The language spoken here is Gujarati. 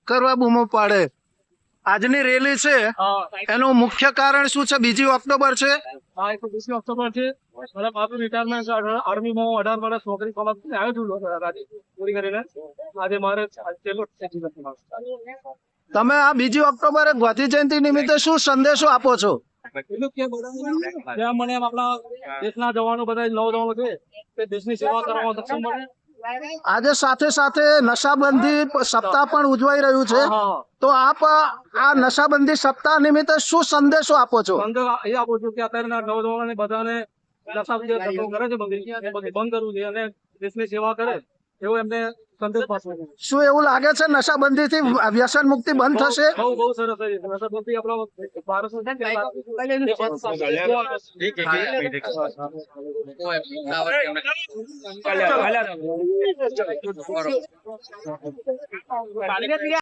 કરવા બૂમો પાડે. આજની રેલી છે એનું મુખ્ય કારણ શું છે? 2 ઓક્ટોબર છે. હા, 21 ઓક્ટોબર છે. મારા બાપનું રિટાયરમેન્ટ છે. આર્મીમાં 18 વર્ષ નોકરી કરવામાં આવ્યો છું પૂરી કરીને. આજે મારે છેલ્લો દિવસ છે. તમે આ 2 ઓક્ટોબરે ગાંધી જયંતિ નિમિત્તે શું સંદેશો આપો છો? એટલું કે બધા જેમ મને એમ આપણા દેશના જવાનો બધા નવજવાનો છે તે દેશની સેવા કરવામાં સક્ષમ બને. આજે સાથે સાથે નશાબંધી સપ્તાહ પણ ઉજવાઈ રહ્યું છે, તો આપ આ નશાબંધી સપ્તાહ નિમિત્તે શું સંદેશો આપો છો? એ આપું છું કે અત્યારના નવજવાનોને બધાને નશાબંધી કરે છે બંધ કરવું છે અને દેશની સેવા કરે એવો એમને સંદેશ પાછો. શું એવું લાગે છે નશાબંધી થી વ્યસન મુક્તિ બંધ થશે? બહુ સરસ છે. નશાબંધી આપણા ભારત